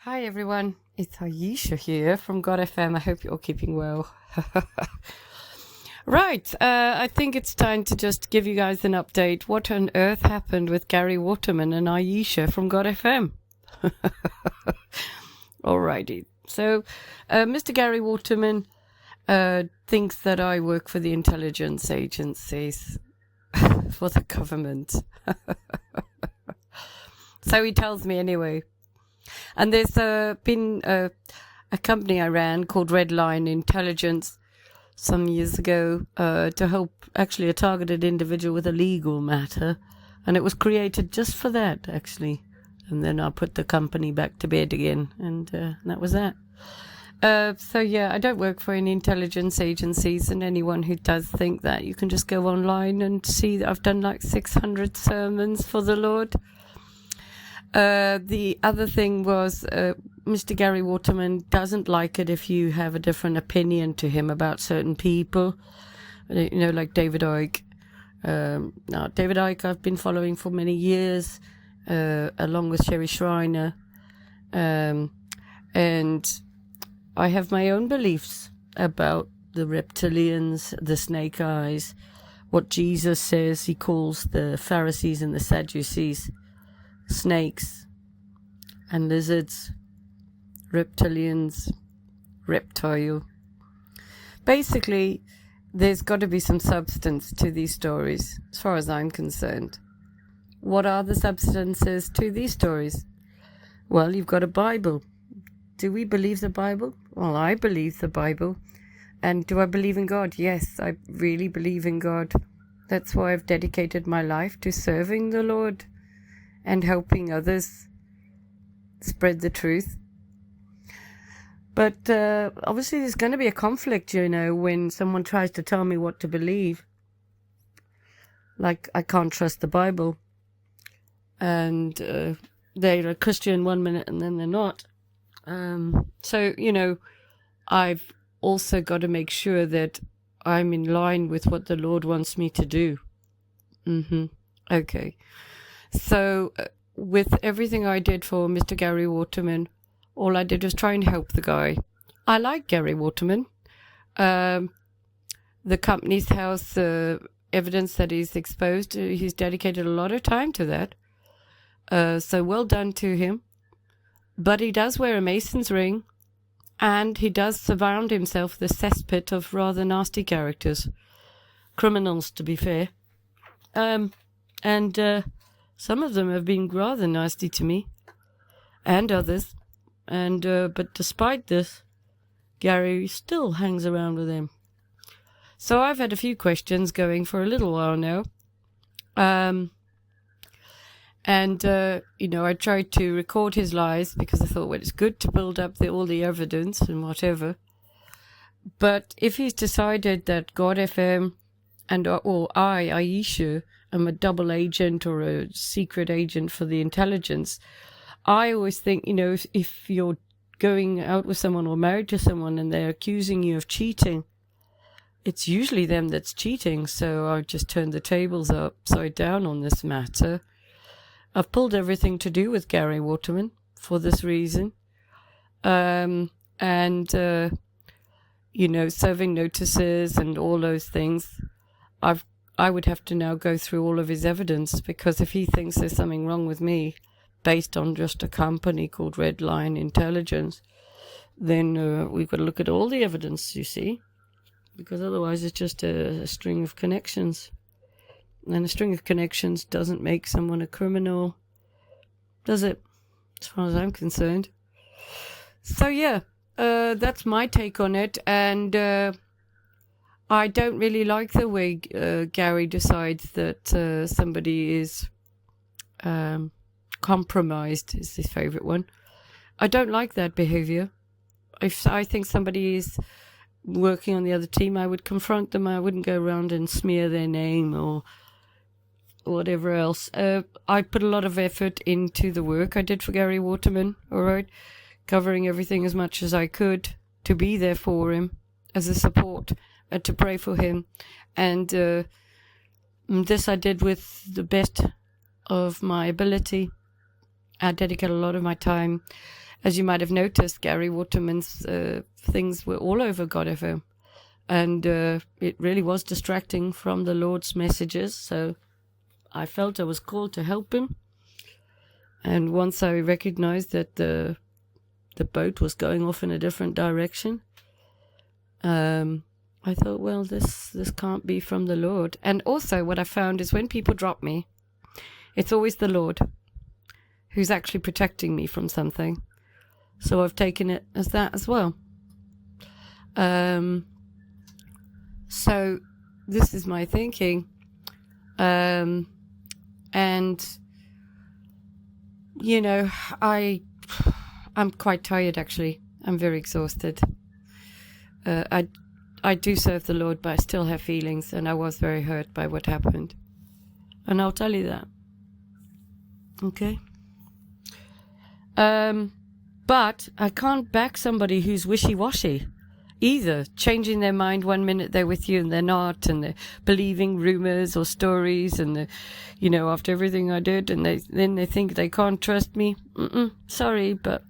Hi everyone, it's Ayesha here from GODFM. I hope you're all keeping well. Right, I think it's time to just give you guys an update. What on earth happened with Gary Waterman and Ayesha from GODFM? Alrighty, so Mr. Gary Waterman thinks that I work for the intelligence agencies for the government. So he tells me anyway. And there's been a company I ran called Red Line Intelligence some years ago to help actually a targeted individual with a legal matter. And it was created just for that, actually. And then I put the company back to bed again. And that was that. So, yeah, I don't work for any intelligence agencies. And anyone who does think that, you can just go online and see that I've done like 600 sermons for the Lord. The other thing was Mr. Gary Waterman doesn't like it if you have a different opinion to him about certain people, like David Icke. Now, David Icke I've been following for many years, along with Sherry Schreiner, and I have my own beliefs about the reptilians, the snake eyes, what Jesus says he calls the Pharisees and the Sadducees. Snakes and lizards, reptilians, reptile. Basically, there's got to be some substance to these stories, as far as I'm concerned. What are the substances to these stories? Well, you've got a Bible. Do we believe the Bible? Well, I believe the Bible. And do I believe in God? Yes, I really believe in God. That's why I've dedicated my life to serving the Lord and helping others spread the truth. But obviously there's going to be a conflict, when someone tries to tell me what to believe. Like, I can't trust the Bible. And they're a Christian 1 minute and then they're not. So, I've also got to make sure that I'm in line with what the Lord wants me to do. Okay. So with everything I did for Mr. Gary Waterman, all I did was try and help the guy. I like Gary Waterman. The company's house evidence that he's exposed, he's dedicated a lot of time to that. So well done to him. But he does wear a Mason's ring, and he does surround himself with a cesspit of rather nasty characters. Criminals, to be fair. Some of them have been rather nasty to me, and others. But despite this, Gary still hangs around with him. So I've had a few questions going for a little while now. I tried to record his lies because I thought, well, it's good to build up all the evidence and whatever. But if he's decided that GODFM or Ayesha, I'm a double agent or a secret agent for the intelligence, I always think, if you're going out with someone or married to someone and they're accusing you of cheating, it's usually them that's cheating. So I just turned the tables upside down on this matter. I've pulled everything to do with Gary Waterman for this reason. Serving notices and all those things. I would have to now go through all of his evidence, because if he thinks there's something wrong with me based on just a company called Red Line Intelligence, then we've got to look at all the evidence, you see, because otherwise it's just a string of connections. And a string of connections doesn't make someone a criminal, does it? As far as I'm concerned. So yeah, that's my take on it. And I don't really like the way Gary decides that somebody is compromised, is his favourite one. I don't like that behaviour. If I think somebody is working on the other team, I would confront them. I wouldn't go around and smear their name or whatever else. I put a lot of effort into the work I did for Gary Waterman, all right, covering everything as much as I could to be there for him as a support, to pray for him. And this I did with the best of my ability. I dedicate a lot of my time. As you might have noticed, Gary Waterman's things were all over GODFM. And it really was distracting from the Lord's messages. So I felt I was called to help him. And once I recognized that the boat was going off in a different direction, I thought, well, this can't be from the Lord. And also what I found is when people drop me, it's always the Lord who's actually protecting me from something. So I've taken it as that as well. So this is my thinking. And, you know, I'm quite tired, actually. I'm very exhausted. I do serve the Lord, but I still have feelings, and I was very hurt by what happened. And I'll tell you that. Okay? But I can't back somebody who's wishy-washy either, changing their mind one minute they're with you and they're not, and they're believing rumors or stories, and you know, after everything I did, and then they think they can't trust me. Sorry, but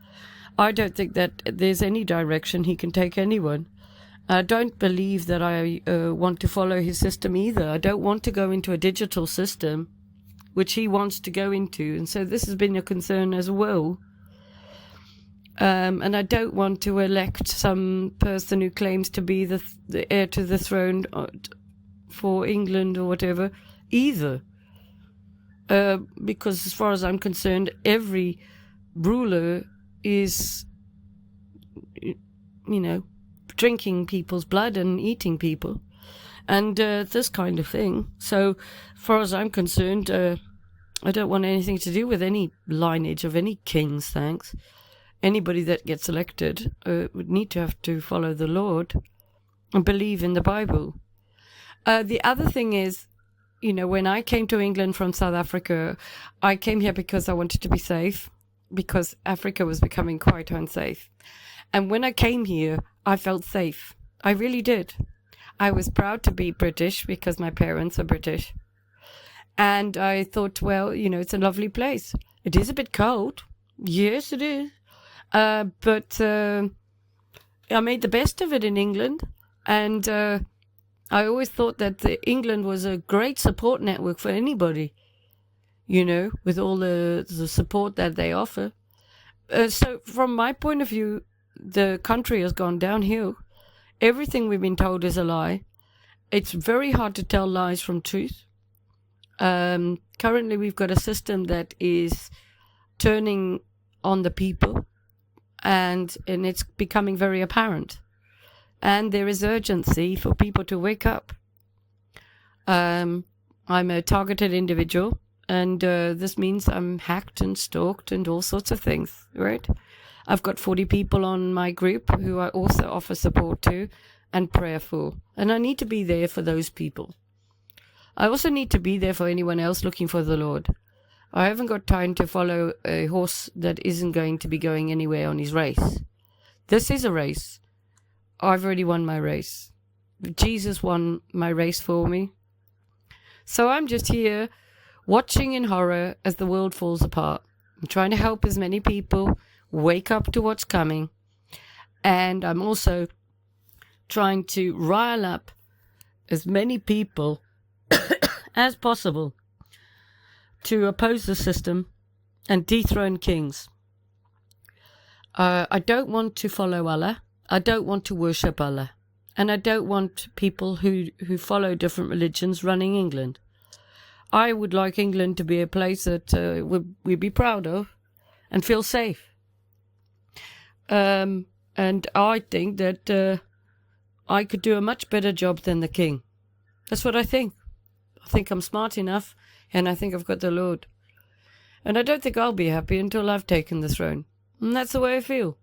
I don't think that there's any direction he can take anyone. I don't believe that I want to follow his system either. I don't want to go into a digital system, which he wants to go into, and so this has been a concern as well. And I don't want to elect some person who claims to be the heir to the throne for England or whatever either. Because as far as I'm concerned, every ruler is, you know, drinking people's blood and eating people. And this kind of thing. So as far as I'm concerned, I don't want anything to do with any lineage of any kings, thanks. Anybody that gets elected would need to have to follow the Lord and believe in the Bible. The other thing is, you know, when I came to England from South Africa, I came here because I wanted to be safe, because Africa was becoming quite unsafe. And when I came here, I felt safe. I really did. I was proud to be British because my parents are British. And I thought, well, you know, it's a lovely place. It is a bit cold. Yes, it is. But I made the best of it in England, and I always thought that England was a great support network for anybody, you know, with all the support that they offer. So from my point of view, the country has gone downhill. Everything we've been told is a lie. It's very hard to tell lies from truth. Currently, we've got a system that is turning on the people. And it's becoming very apparent. And there is urgency for people to wake up. I'm a targeted individual, and this means I'm hacked and stalked and all sorts of things, right? I've got 40 people on my group who I also offer support to and prayer for. And I need to be there for those people. I also need to be there for anyone else looking for the Lord. I haven't got time to follow a horse that isn't going to be going anywhere on his race. This is a race. I've already won my race. Jesus won my race for me. So I'm just here watching in horror as the world falls apart. I'm trying to help as many people wake up to what's coming. And I'm also trying to rile up as many people as possible to oppose the system and dethrone kings. I don't want to follow Allah. I don't want to worship Allah. And I don't want people who follow different religions running England. I would like England to be a place that we'd be proud of and feel safe. And I think that I could do a much better job than the king. That's what I think. I think I'm smart enough, and I think I've got the Lord. And I don't think I'll be happy until I've taken the throne. And that's the way I feel.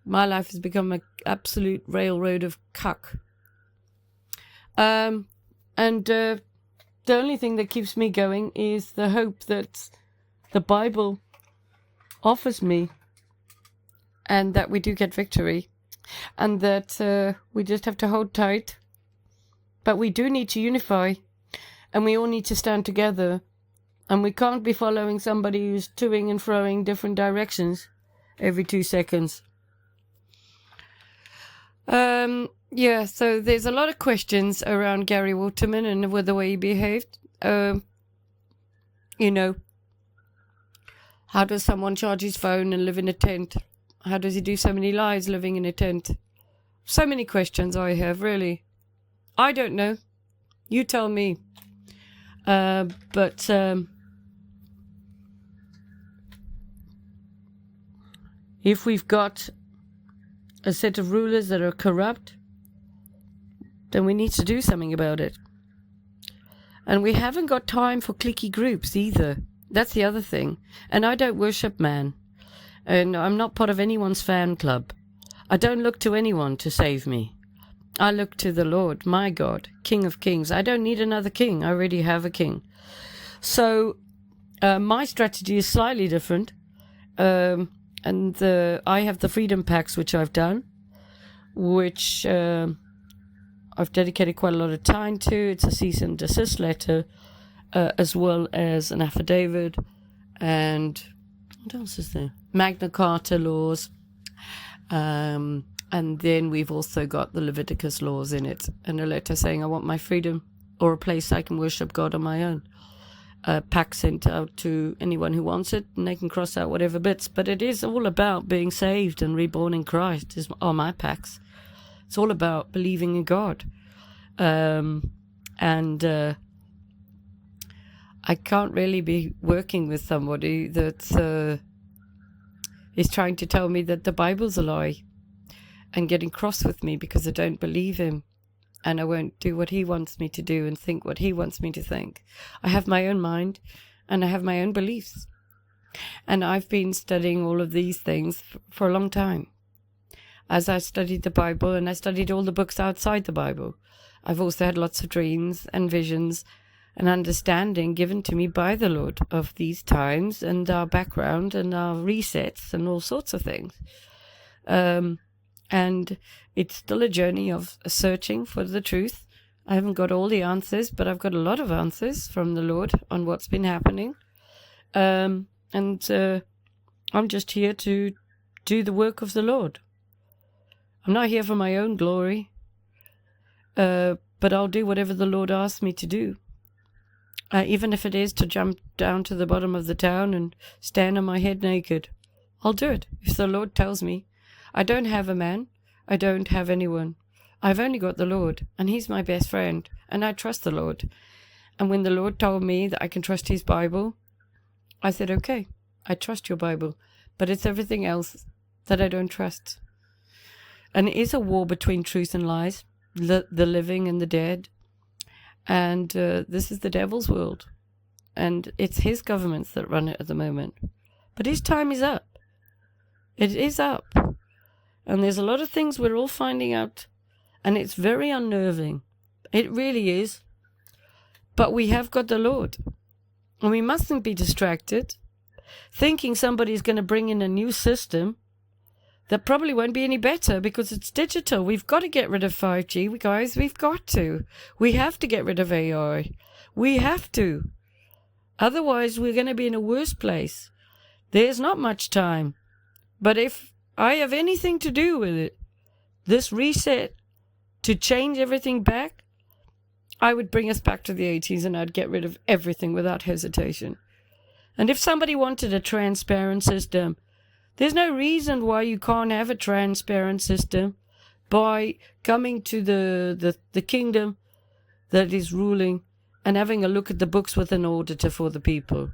My life has become an absolute railroad of cuck. And the only thing that keeps me going is the hope that the Bible offers me, and that we do get victory, and that we just have to hold tight. But we do need to unify, and we all need to stand together, and we can't be following somebody who's toing and froing different directions. every 2 seconds. Yeah, so there's a lot of questions around Gary Waterman and with the way he behaved. You know, how does someone charge his phone and live in a tent? How does he do so many lies living in a tent? So many questions I have, really. I don't know. You tell me. But if we've got a set of rulers that are corrupt, then we need to do something about it. And we haven't got time for cliquey groups either. That's the other thing. And I don't worship man. And I'm not part of anyone's fan club. I don't look to anyone to save me. I look to the Lord, my God, King of Kings. I don't need another king. I already have a king. So my strategy is slightly different. I have the freedom packs, which I've done, which I've dedicated quite a lot of time to. It's a cease and desist letter, as well as an affidavit, and what else is there? Magna Carta laws. And then we've also got the Leviticus laws in it, and a letter saying I want my freedom or a place I can worship God on my own. Pack sent out to anyone who wants it, and they can cross out whatever bits. But it is all about being saved and reborn in Christ, are my packs. It's all about believing in God. And I can't really be working with somebody that is trying to tell me that the Bible's a lie and getting cross with me because I don't believe him and I won't do what he wants me to do and think what he wants me to think. I have my own mind and I have my own beliefs. And I've been studying all of these things for a long time. As I studied the Bible, and I studied all the books outside the Bible, I've also had lots of dreams and visions and understanding given to me by the Lord of these times and our background and our resets and all sorts of things. And it's still a journey of searching for the truth. I haven't got all the answers, but I've got a lot of answers from the Lord on what's been happening. I'm just here to do the work of the Lord. I'm not here for my own glory, but I'll do whatever the Lord asks me to do. Even if it is to jump down to the bottom of the town and stand on my head naked, I'll do it. If the Lord tells me, I don't have a man, I don't have anyone. I've only got the Lord, and he's my best friend, and I trust the Lord. And when the Lord told me that I can trust his Bible, I said, okay, I trust your Bible, but it's everything else that I don't trust. And it is a war between truth and lies, the living and the dead. And this is the devil's world. And it's his governments that run it at the moment. But his time is up. It is up. And there's a lot of things we're all finding out. And it's very unnerving. It really is. But we have got the Lord. And we mustn't be distracted, thinking somebody's going to bring in a new system that probably won't be any better because it's digital. We've got to get rid of 5G, guys. We've got to. We have to get rid of AI. We have to. Otherwise, we're going to be in a worse place. There's not much time. But if I have anything to do with it, this reset, to change everything back, I would bring us back to the 80s and I'd get rid of everything without hesitation. And if somebody wanted a transparent system, there's no reason why you can't have a transparent system by coming to the kingdom that is ruling and having a look at the books with an auditor for the people.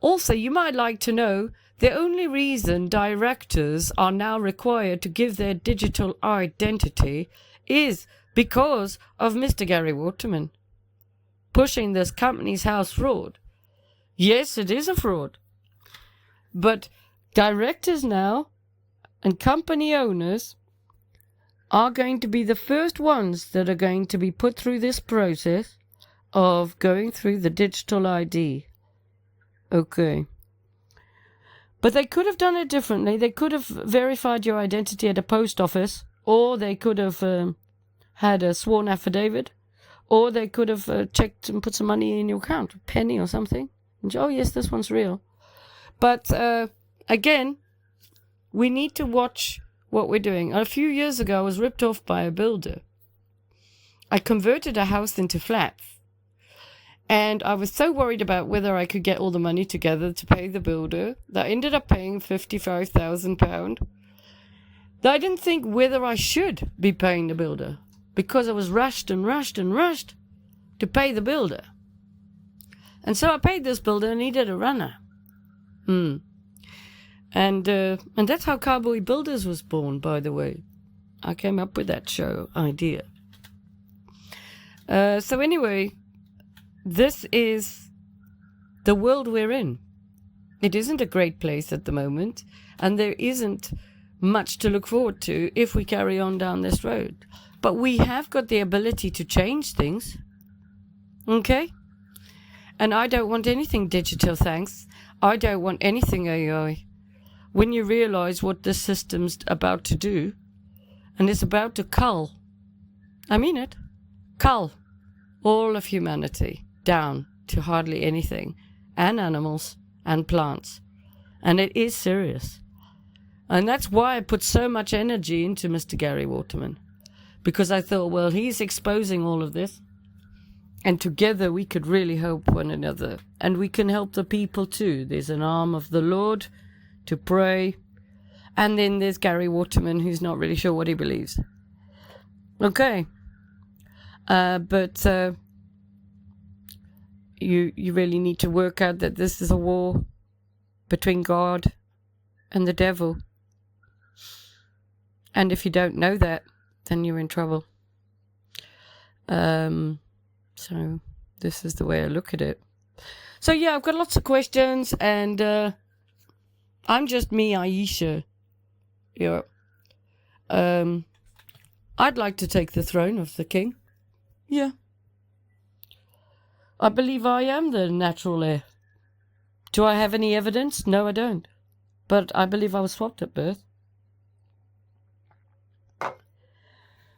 Also, you might like to know the only reason directors are now required to give their digital identity is because of Mr. Gary Waterman pushing this company's house fraud. Yes, it is a fraud. But directors now and company owners are going to be the first ones that are going to be put through this process of going through the digital ID. Okay. But they could have done it differently. They could have verified your identity at a post office, or they could have had a sworn affidavit, or they could have checked and put some money in your account, a penny or something. And, oh, yes, this one's real. But again, we need to watch what we're doing. A few years ago, I was ripped off by a builder. I converted a house into flats. And I was so worried about whether I could get all the money together to pay the builder that I ended up paying £55,000. That I didn't think whether I should be paying the builder because I was rushed to pay the builder. And so I paid this builder and he did a runner. And that's how Cowboy Builders was born, by the way. I came up with that show idea. So anyway, this is the world we're in. It isn't a great place at the moment, and there isn't much to look forward to if we carry on down this road. But we have got the ability to change things. Okay? And I don't want anything digital, thanks. I don't want anything AI. When you realize what this system's about to do, and it's about to cull, I mean it, cull all of humanity down to hardly anything, and animals and plants. And it is serious. And that's why I put so much energy into Mr. Gary Waterman. Because I thought, well, he's exposing all of this. And together we could really help one another. And we can help the people too. There's an arm of the Lord to pray. And then there's Gary Waterman, who's not really sure what he believes. Okay. But you really need to work out that this is a war between God and the devil. And if you don't know that, then you're in trouble. So this is the way I look at it. So yeah, I've got lots of questions, and I'm just me, Ayesha. Yeah. I'd like to take the throne of the king. Yeah. I believe I am the natural heir. Do I have any evidence? No, I don't. But I believe I was swapped at birth.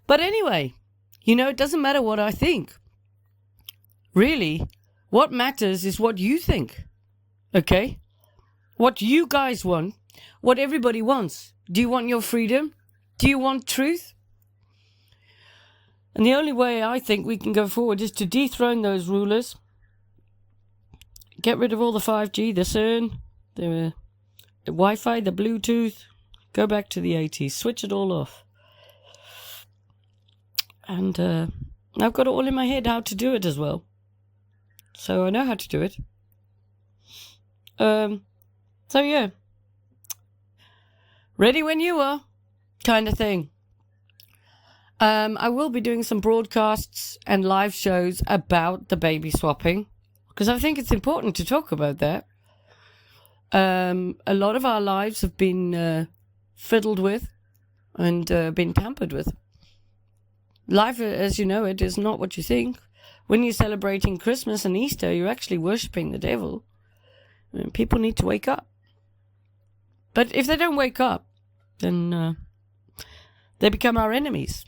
But anyway, it doesn't matter what I think. Really, what matters is what you think. Okay? What you guys want, what everybody wants. Do you want your freedom? Do you want truth? And the only way I think we can go forward is to dethrone those rulers. Get rid of all the 5G, the CERN, the Wi-Fi, the Bluetooth. Go back to the 80s. Switch it all off. And I've got it all in my head how to do it as well. So I know how to do it. So yeah. Ready when you are, kind of thing. I will be doing some broadcasts and live shows about the baby swapping, because I think it's important to talk about that. A lot of our lives have been fiddled with and been tampered with. Life, as you know it, is not what you think. When you're celebrating Christmas and Easter, you're actually worshipping the devil. People need to wake up. But if they don't wake up, then they become our enemies.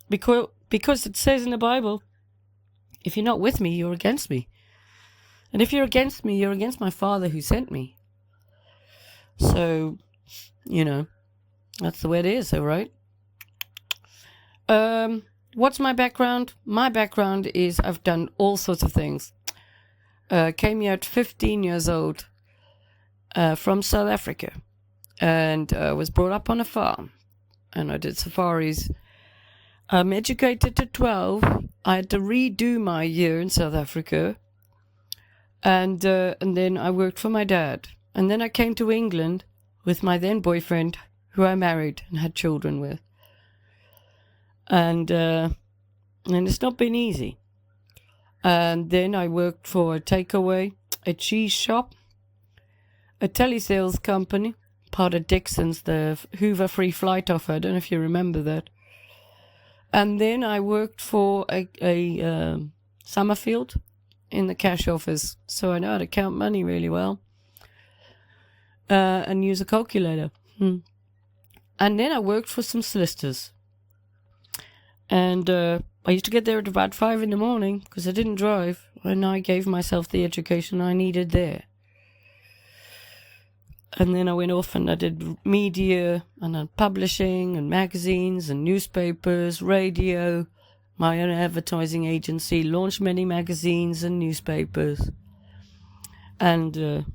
Because it says in the Bible, if you're not with me, you're against me. And if you're against me, you're against my Father who sent me. So, that's the way it is, all right? What's my background? My background is I've done all sorts of things. Came here at 15 years old from South Africa, and was brought up on a farm, and I did safaris. I'm educated at 12. I had to redo my year in South Africa, and then I worked for my dad, and then I came to England with my then boyfriend, who I married and had children with. And it's not been easy. And then I worked for a takeaway, a cheese shop, a telesales company, part of Dixon's, the Hoover free flight offer. I don't know if you remember that. And then I worked for a Summerfield in the cash office. So I know how to count money really well. And use a calculator. And then I worked for some solicitors. And I used to get there at about 5 in the morning because I didn't drive, and I gave myself the education I needed there. And then I went off and I did media and publishing and magazines and newspapers, radio, my own advertising agency, launched many magazines and newspapers. And, and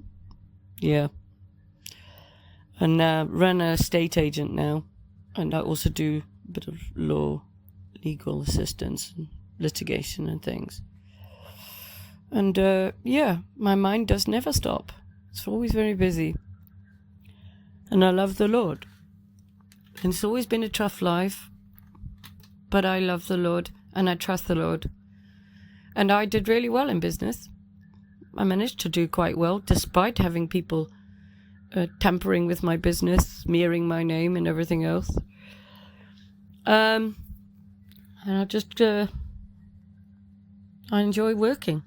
run an estate agent now. And I also do a bit of legal assistance and litigation and things. And, my mind does never stop. It's always very busy. And I love the Lord. And it's always been a tough life. But I love the Lord and I trust the Lord. And I did really well in business. I managed to do quite well despite having people tampering with my business, smearing my name and everything else. And I just, I enjoy working.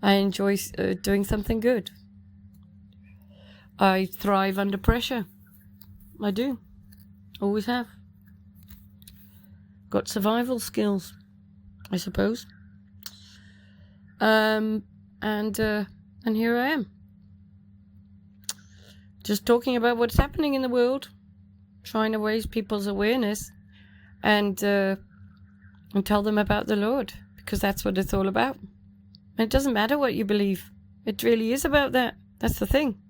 I enjoy doing something good. I thrive under pressure. I do. Always have. Got survival skills, I suppose. And here I am. Just talking about what's happening in the world, trying to raise people's awareness and tell them about the Lord, because that's what it's all about. And it doesn't matter what you believe. It really is about that. That's the thing.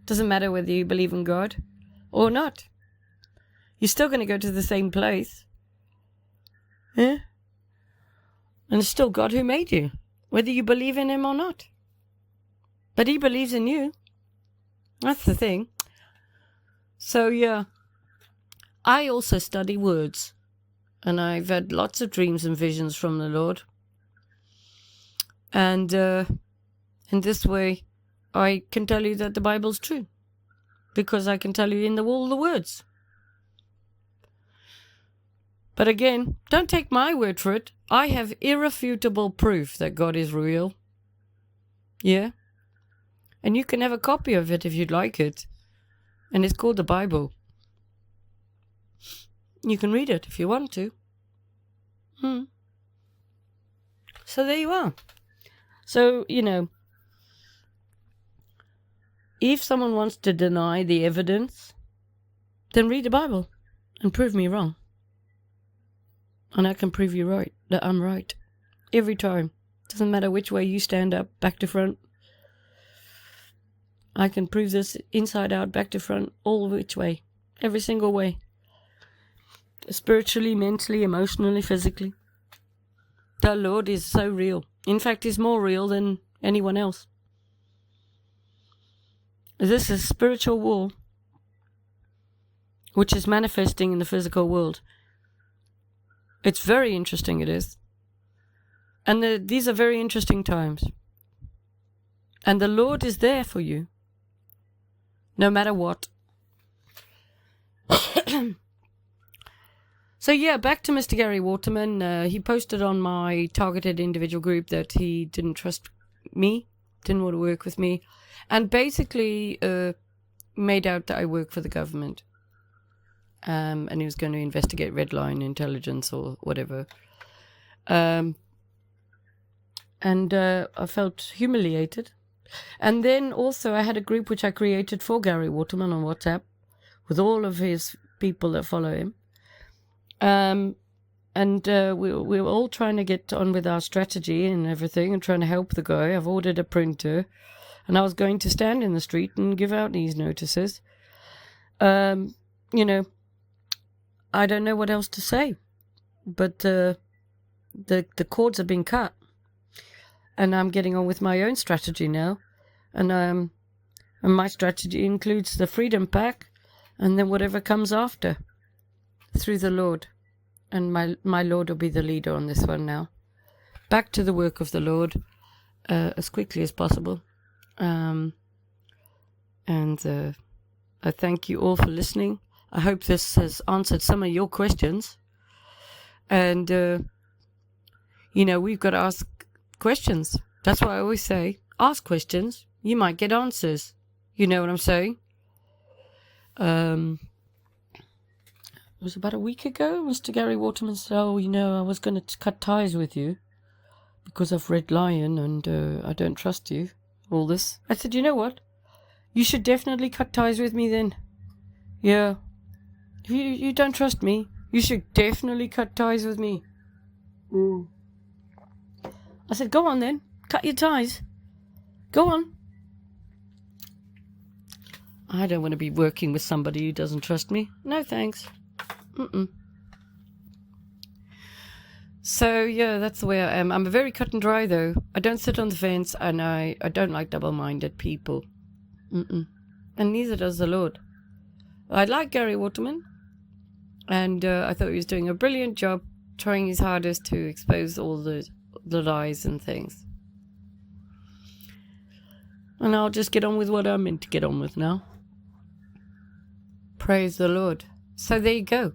Doesn't matter whether you believe in God or not. You're still going to go to the same place. Yeah? And it's still God who made you, whether you believe in him or not. But he believes in you. That's the thing. So, yeah. I also study words. And I've had lots of dreams and visions from the Lord. And in this way, I can tell you that the Bible's true, because I can tell you all the words. But again, don't take my word for it. I have irrefutable proof that God is real. Yeah? And you can have a copy of it if you'd like it. And it's called the Bible. You can read it if you want to. So there you are. So, if someone wants to deny the evidence, then read the Bible and prove me wrong. And I can prove you right, that I'm right. Every time. Doesn't matter which way you stand up, back to front. I can prove this inside out, back to front, all which way. Every single way. Spiritually, mentally, emotionally, physically. The Lord is so real. In fact, he's more real than anyone else. This is spiritual war, which is manifesting in the physical world. It's very interesting, it is. And these are very interesting times. And the Lord is there for you, no matter what. So yeah, back to Mr. Gary Waterman. He posted on my targeted individual group that he didn't trust me, didn't want to work with me, and basically made out that I work for the government. And he was going to investigate Red Line intelligence or whatever. And I felt humiliated. And then also I had a group which I created for Gary Waterman on WhatsApp with all of his people that follow him. We were all trying to get on with our strategy and everything and trying to help the guy. I've ordered a printer and I was going to stand in the street and give out these notices. I don't know what else to say, but the cords have been cut, and I'm getting on with my own strategy now, and my strategy includes the Freedom Pack, and then whatever comes after, through the Lord, and my Lord will be the leader on this one now. Back to the work of the Lord as quickly as possible, and I thank you all for listening. I hope this has answered some of your questions. And, we've got to ask questions. That's what I always say. Ask questions. You might get answers. You know what I'm saying? It was about a week ago, Mr. Gary Waterman said, I was going to cut ties with you because of Red Lion and I don't trust you. All this. I said, you know what? You should definitely cut ties with me then. Yeah. If you don't trust me, you should definitely cut ties with me. I said, go on then. Cut your ties. Go on. I don't want to be working with somebody who doesn't trust me. No thanks. So, yeah, that's the way I am. I'm very cut and dry, though. I don't sit on the fence, and I don't like double-minded people. And neither does the Lord. I like Gary Waterman, and I thought he was doing a brilliant job, trying his hardest to expose all the lies and things. And I'll just get on with what I'm meant to get on with now. Praise the Lord. So there you go.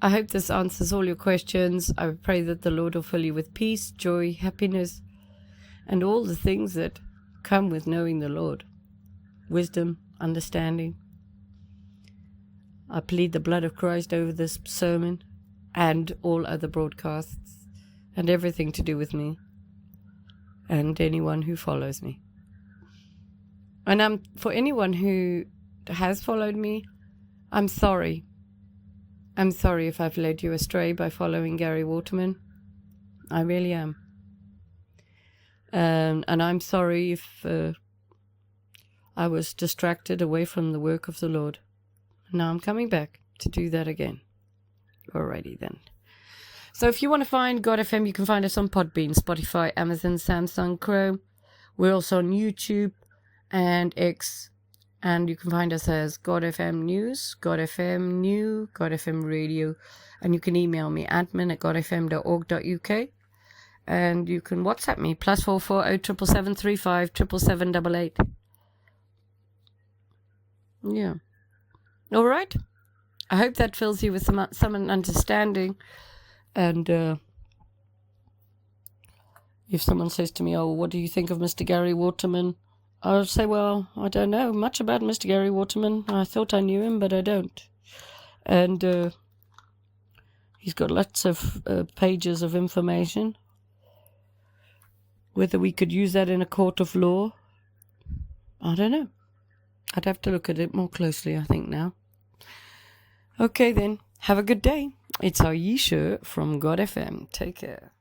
I hope this answers all your questions. I pray that the Lord will fill you with peace, joy, happiness, and all the things that come with knowing the Lord. Wisdom, understanding. I plead the blood of Christ over this sermon and all other broadcasts and everything to do with me and anyone who follows me. And for anyone who has followed me, I'm sorry. I'm sorry if I've led you astray by following Gary Waterman. I really am. And I'm sorry if I was distracted away from the work of the Lord. Now I'm coming back to do that again. Alrighty then. So if you want to find God FM, you can find us on Podbean, Spotify, Amazon, Samsung, Chrome. We're also on YouTube and X. And you can find us as God FM News, God FM New, God FM Radio. And you can email me, admin@godfm.org.uk. And you can WhatsApp me, +44 0775 77788. Yeah. All right. I hope that fills you with some understanding. And if someone says to me, oh, what do you think of Mr. Gary Waterman? I'll say, well, I don't know much about Mr. Gary Waterman. I thought I knew him, but I don't. And he's got lots of pages of information. Whether we could use that in a court of law, I don't know. I'd have to look at it more closely, I think, now. Okay, then. Have a good day. It's Ayesha from God FM. Take care.